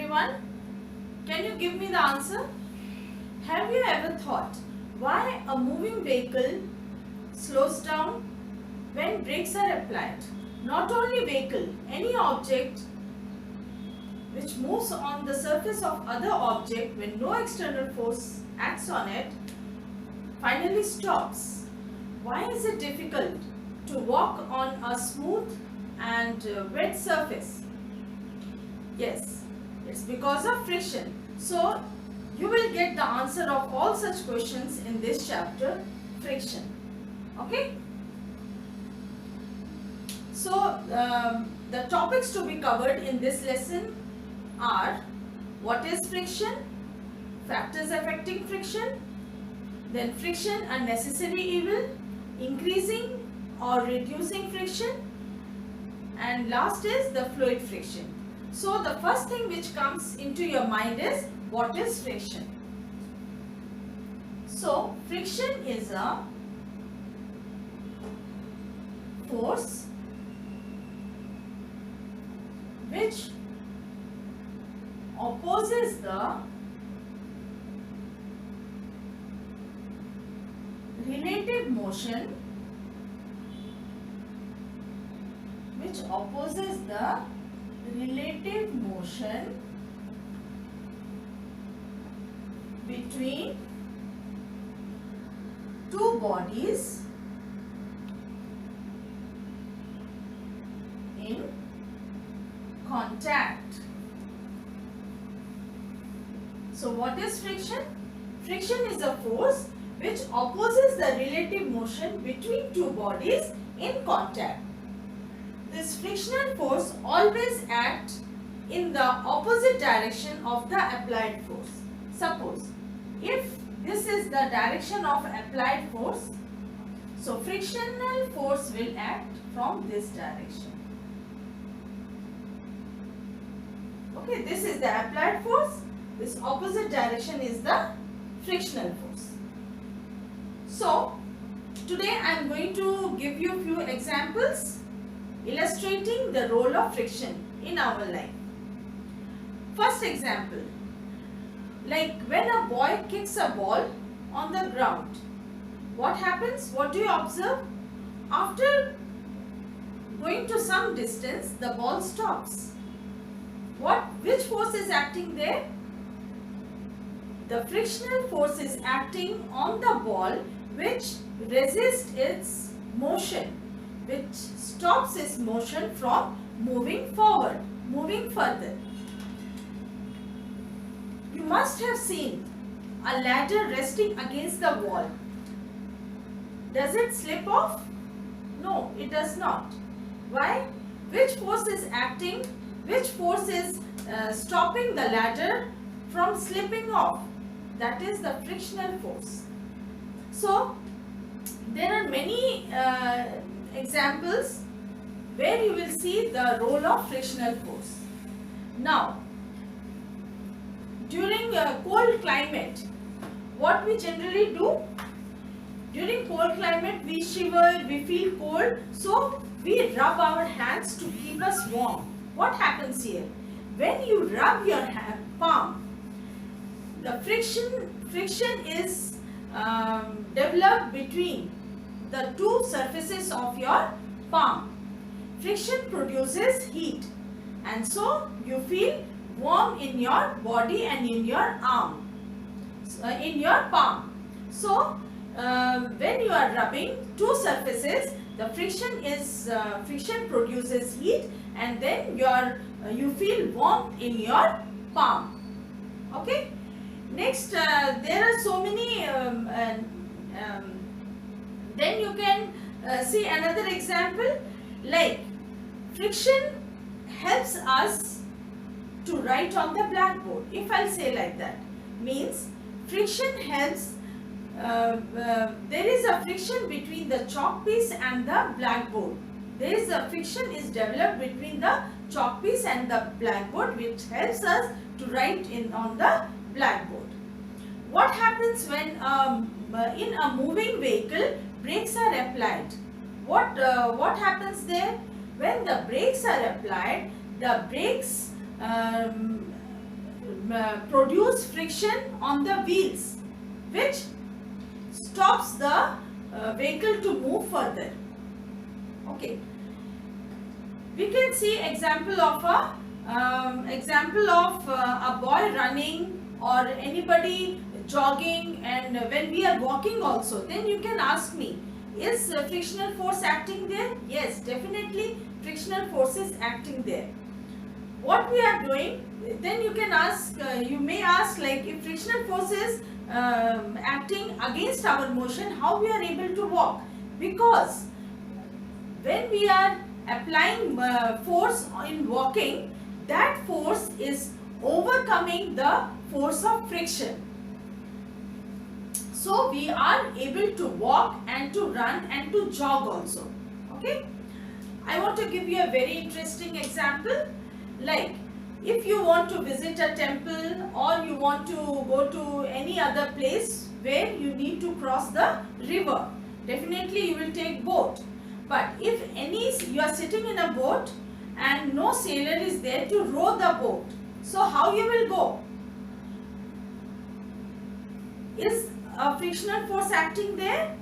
everyone. Can you give me the answer? Have you ever thought why a moving vehicle slows down when brakes are applied? Not only vehicle, any object which moves on the surface of other object when no external force acts on it finally stops. Why is it difficult to walk on a smooth and wet surface? Yes, it's because of friction. So you will get the answer of all such questions in this chapter, friction. Okay? So the topics to be covered in this lesson are: what is friction, factors affecting friction, then friction a necessary evil, increasing or reducing friction, and last is the fluid friction. So the first thing which comes into your mind is, what is friction? So friction is a force which opposes the relative motion between two bodies in contact. So what is friction? Friction is a force which opposes the relative motion between two bodies in contact. This frictional force always acts in the opposite direction of the applied force. Suppose if this is the direction of applied force, so frictional force will act from this direction. Okay, this is the applied force, this opposite direction is the frictional force. So today I am going to give you few examples illustrating the role of friction in our life. First example, like when a boy kicks a ball on the ground, what happens? What do you observe? After going to some distance, the ball stops. Which force is acting there? The frictional force is acting on the ball, which resists its motion, which stops its motion from moving forward, moving further. You must have seen a ladder resting against the wall. Does it slip off? No, it does not. Why? Which force is acting? Which force is stopping the ladder from slipping off? That is the frictional force. So there are many examples where you will see the role of frictional force. Now, during a cold climate, what we generally do? During cold climate, we shiver, we feel cold, so we rub our hands to keep us warm. What happens here? When you rub your palm, the friction is developed between the two surfaces of your palm. Friction produces heat, and so you feel warm in your body and in your arm, in your palm. So when you are rubbing two surfaces, the friction produces heat, and then you feel warmth in your palm. Okay. Next, there are so many. Then you can see another example, like friction helps us to write on the blackboard. If I'll say like that, means friction helps. There is a friction between the chalk piece and the blackboard. There is a friction is developed between the chalk piece and the blackboard, which helps us to write on the blackboard. What happens when in a moving vehicle brakes are applied? What happens there? When the brakes are applied, the brakes produce friction on the wheels, which stops the vehicle to move further. Okay, we can see example of a boy running or anybody jogging, and when we are walking also, then you can ask me, is frictional force acting there? Yes, definitely frictional force is acting there. What we are doing, then you can ask, you may ask, like, if frictional force is acting against our motion, how we are able to walk? Because when we are applying force in walking, that force is overcoming the force of friction. So we are able to walk and to run and to jog also. Okay, I want to give you a very interesting example. Like, if you want to visit a temple or you want to go to any other place where you need to cross the river, definitely you will take boat. But if you are sitting in a boat and no sailor is there to row the boat, so how you will go? Is a frictional force acting there,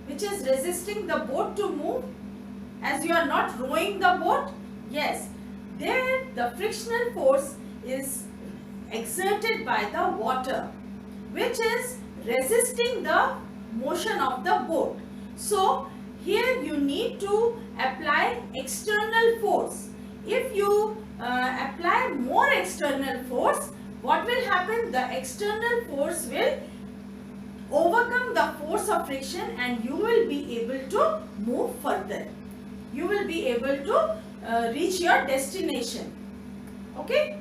which is resisting the boat to move, as you are not rowing the boat? Yes, there the frictional force is exerted by the water, which is resisting the motion of the boat. So here you need to apply external force. If you apply more external force, what will happen? The external force will overcome the force of friction and you will be able to move further. You will be able to reach your destination. Okay?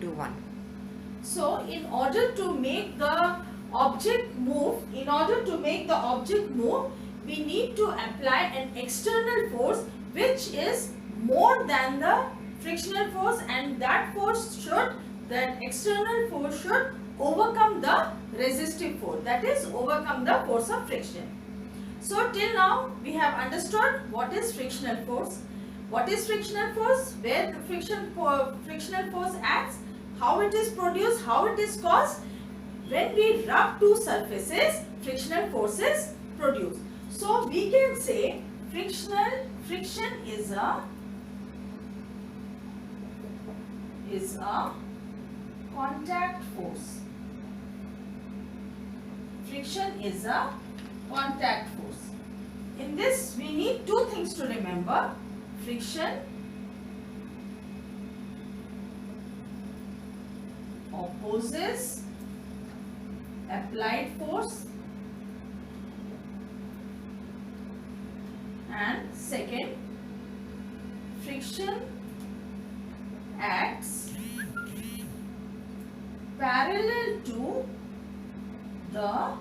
Do one. So, in order to make the object move, we need to apply an external force which is more than the frictional force, and that external force should overcome the resistive force, that is, overcome the force of friction. So till now we have understood what is frictional force, where the frictional force acts, how it is produced, how it is caused. When we rub two surfaces, frictional force is produced. So we can say friction is a contact force. Friction is a contact force. In this we need two things to remember. Friction opposes applied force, and second, friction acts parallel to the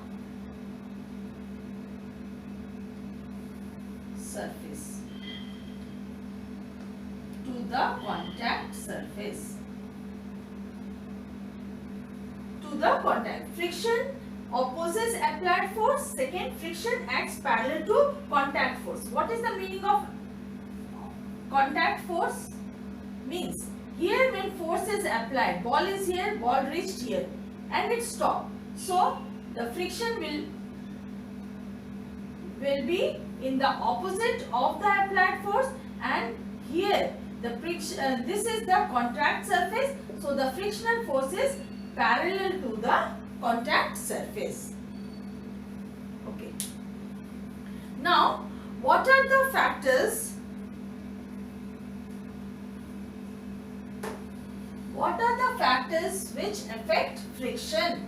surface, to the contact surface, to the contact. Friction opposes applied force. Second, friction acts parallel to contact force. What is the meaning of contact force? Means here when force is applied, ball is here, ball reached here and it stopped. So the friction will be in the opposite of the applied force, and here the friction, this is the contact surface, so the frictional force is parallel to the contact surface. Okay. Now, what are the factors? What are the factors which affect friction?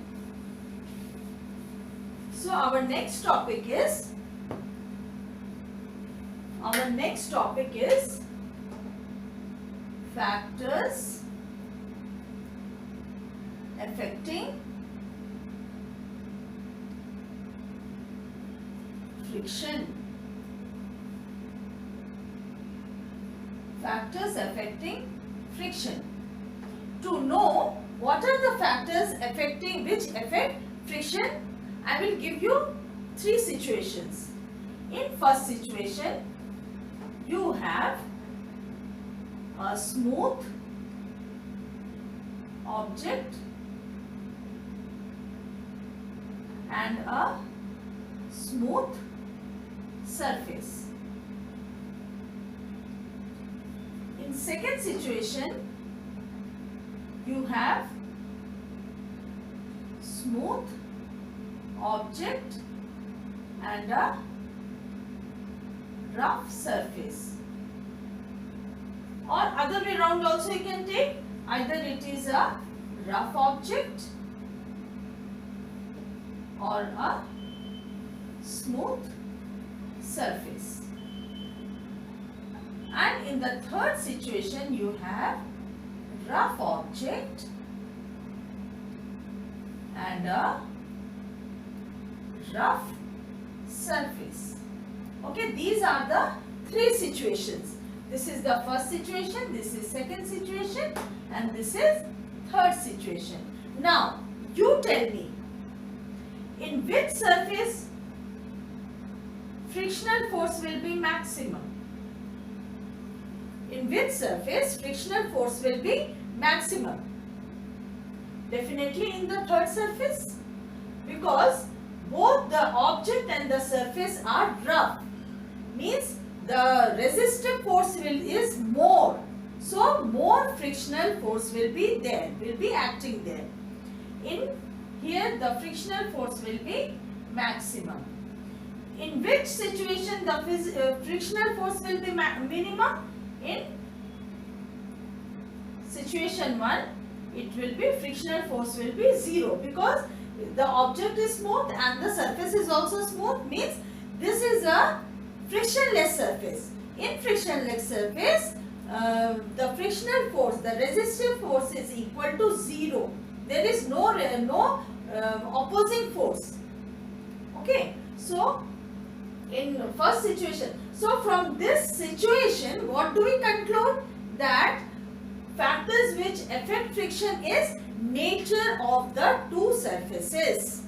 So our next topic is factors affecting friction. Factors affecting friction. To know what are the factors which affect friction, I will give you three situations. In first situation, you have a smooth object and a smooth surface. In second situation, you have smooth object and a rough surface. Or other way around also you can take, either it is a rough object or a smooth surface. And in the third situation you have rough object and a rough surface. Okay, these are the three situations. This is the first situation, this is second situation, and this is third situation. Now, you tell me, in which surface frictional force will be maximum? In which surface frictional force will be maximum? Definitely in the third surface, because both the object and the surface are rough, means the resistive force is more, so more frictional force will be there, will be acting there. In here the frictional force will be maximum. In which situation the frictional force will be minimum? In situation 1, it will be frictional force will be 0, because the object is smooth and the surface is also smooth, means this is a frictionless surface. In frictionless surface, the frictional force, the resistive force is equal to 0. There is no opposing force. Okay, so in first situation, so from this situation, what do we conclude? That factors which affect friction is nature of the two surfaces.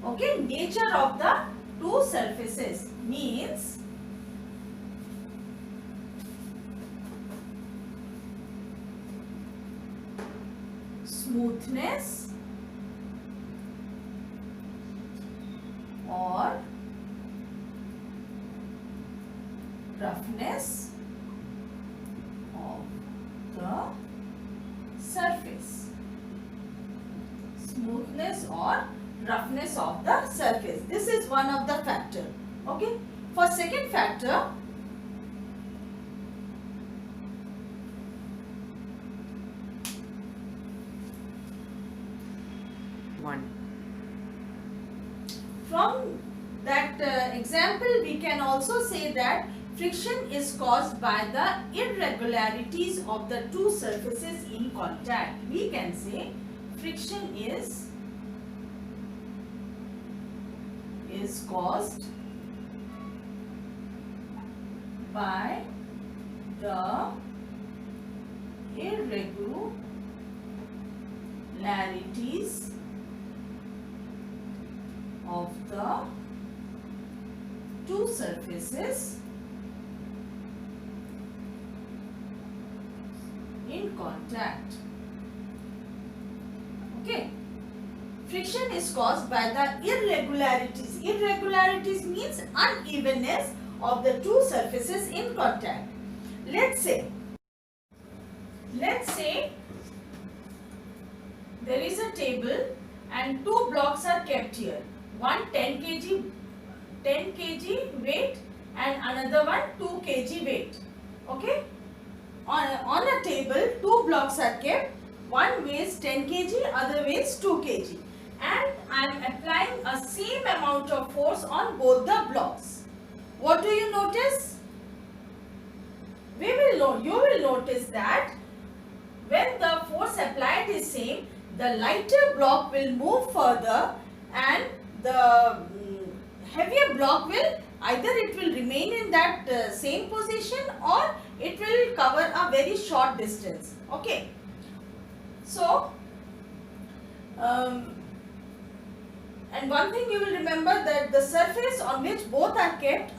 Okay, nature of the two surfaces means smoothness or roughness of the surface. Smoothness or roughness of the surface. This is one of the factor. Okay. For second factor, one. From that example, we can also say that friction is caused by the irregularities of the two surfaces in contact. We can say friction is caused by the irregularities of the two surfaces in contact. Okay. Friction is caused by the irregularities. Irregularities means unevenness of the two surfaces in contact. Let's say there is a table and two blocks are kept here. One 10 kg weight and another one 2 kg weight. Okay. On a table, two blocks are kept. One weighs 10 kg, other weighs 2 kg. And I am applying a same amount of force on both the blocks. What do you notice? You will notice that when the force applied is same, the lighter block will move further and the heavier block will either it will remain in that same position or it will cover a very short distance. Okay. So and one thing you will remember, that the surface on which both are kept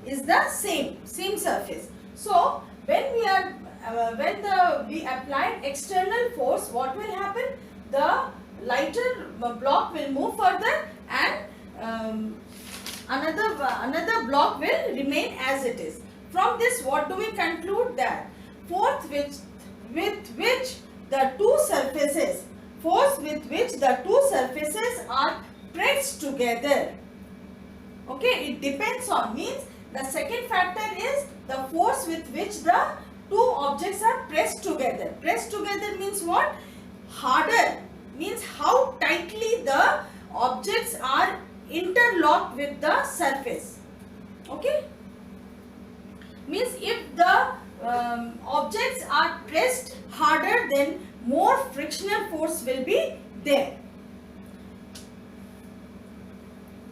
is the same surface. So when we apply external force, what will happen? The lighter block will move further, and another block will remain as it is. From this, what do we conclude? That force with which the two surfaces are pressed together. Okay, it depends on, means the second factor is the force with which the two objects are pressed together. Pressed together means what? Harder, means how tightly the objects are interlocked with the surface. Okay, means if the objects are pressed harder, then more frictional force will be there.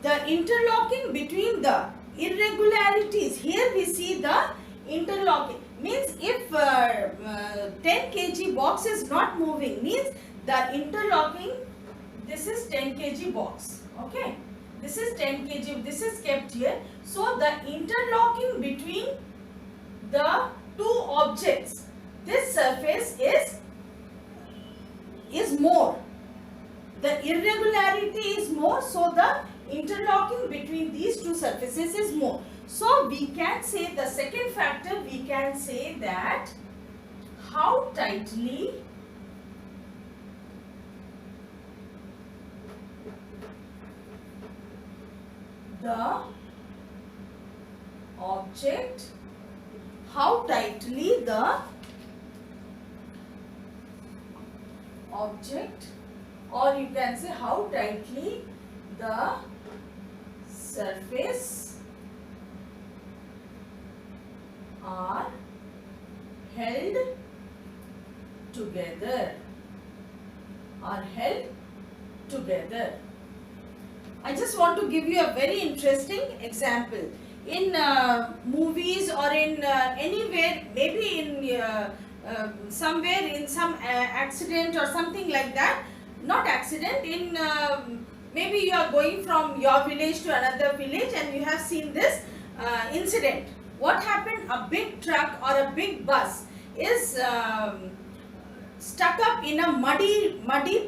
The interlocking between the irregularities, here we see the interlocking, means if 10 kg box is not moving, means the interlocking, this is 10 kg box, okay, this is 10 kg, this is kept here. So the interlocking between the two objects, this surface is more, the irregularity is more, so the interlocking between these two surfaces is more. So we can say, the second factor, we can say that how tightly the object, how tightly the object, or you can say how tightly the surface are held together, I just want to give you a very interesting example. In movies or in anywhere, maybe in somewhere in some accident or something like that, not accident, in maybe you are going from your village to another village and you have seen this incident. What happened? A big truck or a big bus is stuck up in a muddy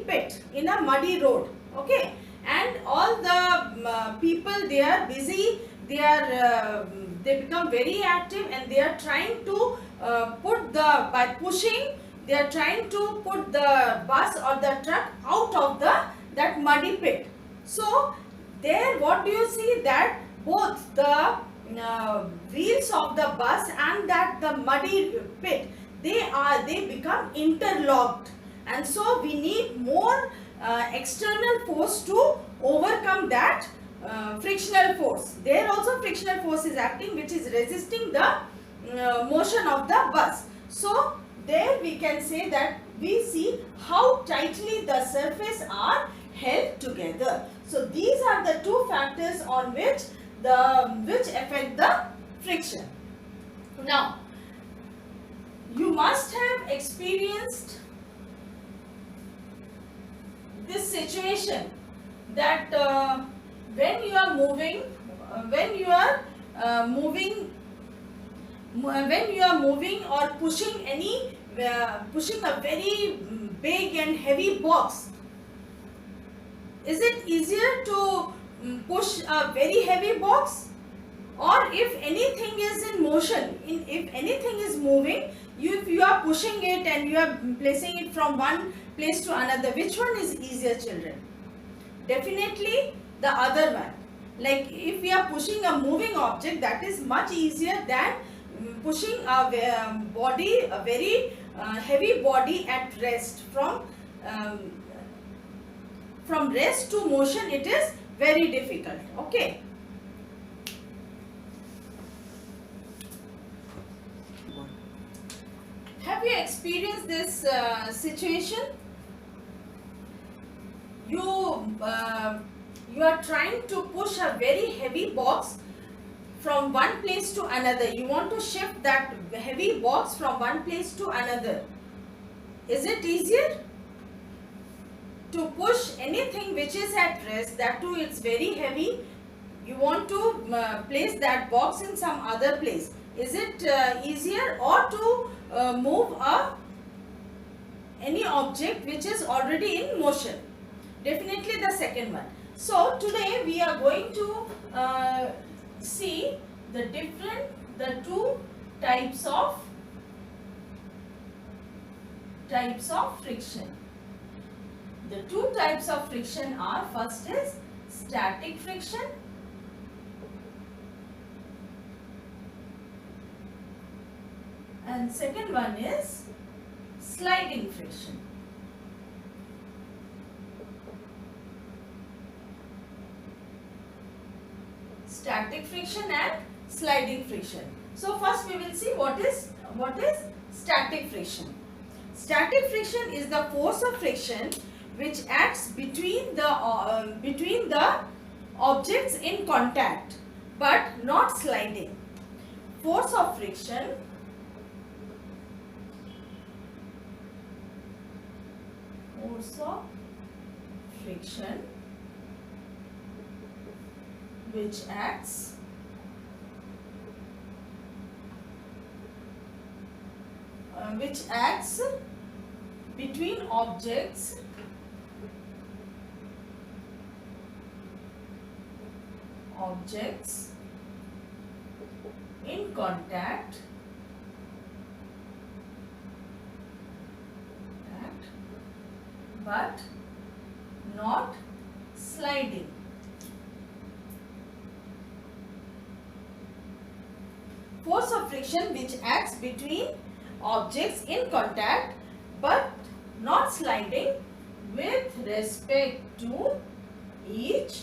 pit, in a muddy road, okay, and all the people, they are busy, they become very active, and they are trying to by pushing, they are trying to put the bus or the truck out of that muddy pit. So there, what do you see? That both the wheels of the bus and the muddy pit, they become interlocked, and so we need more external force to overcome that frictional force. There also frictional force is acting, which is resisting the motion of the bus. So there we can say that we see how tightly the surface are held together. So these are the two factors on which affect the friction. Now, you must have experienced this situation, that when you are moving, or pushing a very big and heavy box, is it easier to push a very heavy box, or if anything is in motion, if anything is moving, if you are pushing it and you are placing it from one place to another, which one is easier, children? Definitely the other one. Like if we are pushing a moving object, that is much easier than pushing a very heavy body at rest. From rest to motion, it is very difficult. Okay. Have you experienced this situation? You are trying to push a very heavy box from one place to another. You want to shift that heavy box from one place to another. Is it easier? to push anything which is at rest, that too it's very heavy, you want to place that box in some other place. Is it easier, or to move any object which is already in motion? Definitely the second one. So today we are going to see the two types of friction. The two types of friction are, first is static friction and second one is sliding friction. Static friction and sliding friction. So first we will see what is static friction. Static friction is the force of friction which acts between the objects in contact but not sliding. Force of friction which acts between objects in contact but not sliding. Force of friction which acts between objects in contact but not sliding with respect to each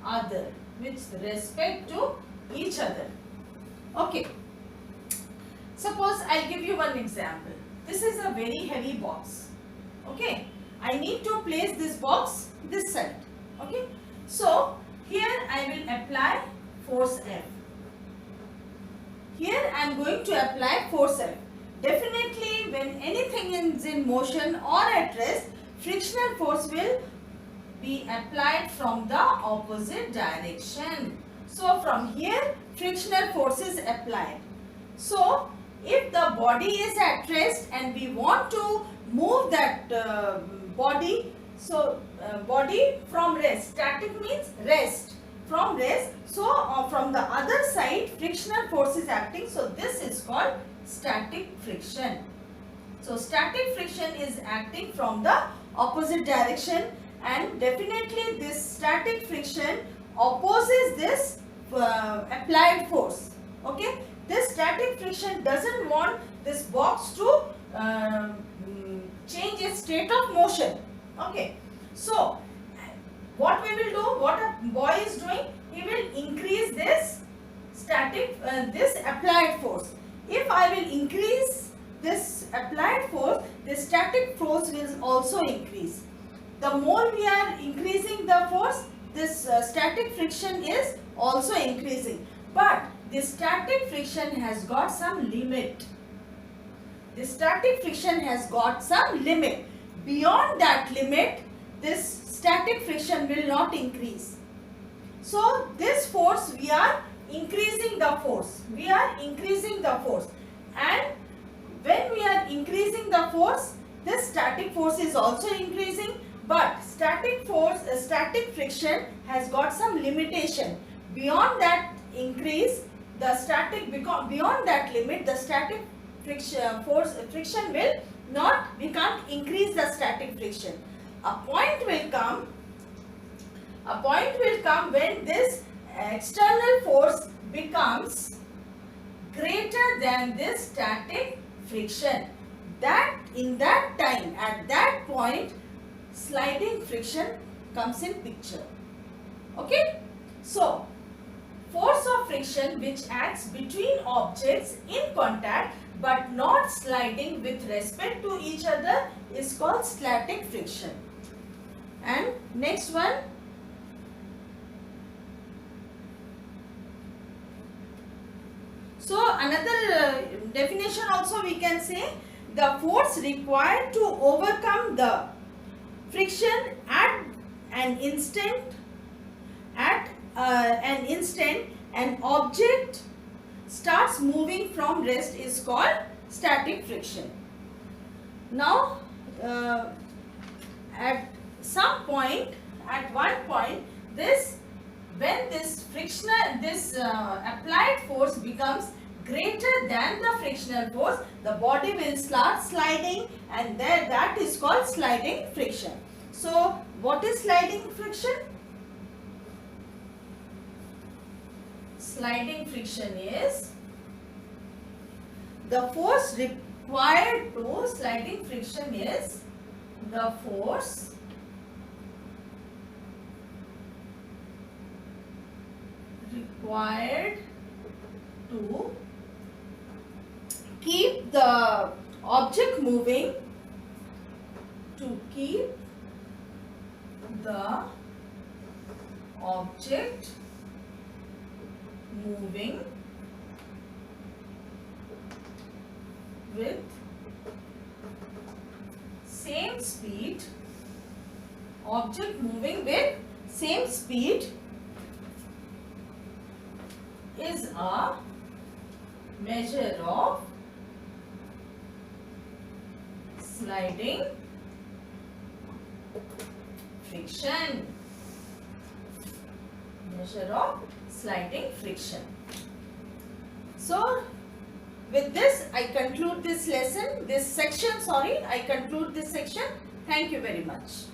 other. Okay. Suppose I'll give you one example. This is a very heavy box. Okay. I need to place this box this side. Okay. So here I will apply force F. Here I am going to apply force F. Definitely when anything is in motion or at rest, frictional force will be applied from the opposite direction. So from here frictional force is applied. So if the body is at rest and we want to move that body, so body from rest, static means rest, from rest, so from the other side frictional force is acting, so this is called static friction. So static friction is acting from the opposite direction, and definitely this static friction opposes this applied force. Okay, this static friction doesn't want this box to change its state of motion. Okay, so what we will do, what a boy is doing, he will increase this this applied force. If I will increase this applied force, the static force will also increase. The more we are increasing the force, this static friction is also increasing. But the static friction has got some limit. The static friction has got some limit. Beyond that limit, this static friction will not increase. So this force, we are increasing the force. And when we are increasing the force, this static force is also increasing. But static friction has got some limitation. Beyond that increase, beyond that limit, the static friction will not, we can't increase the static friction. A point will come when this external force becomes greater than this static friction. That in that time, at that point, sliding friction comes in picture. Okay, so force of friction which acts between objects in contact but not sliding with respect to each other is called static friction. And next one, so another definition also we can say, the force required to overcome the friction at an instant, an object starts moving from rest is called static friction. Now at one point, when this applied force becomes greater than the frictional force, the body will start sliding, and that is called sliding friction. So what is sliding friction? Sliding friction is the force required to sliding friction is the force required to keep the object moving, to keep the object moving with same speed, object moving with same speed is a measure of sliding friction. Measure of sliding friction. So with this I conclude this lesson, I conclude this section. Thank you very much.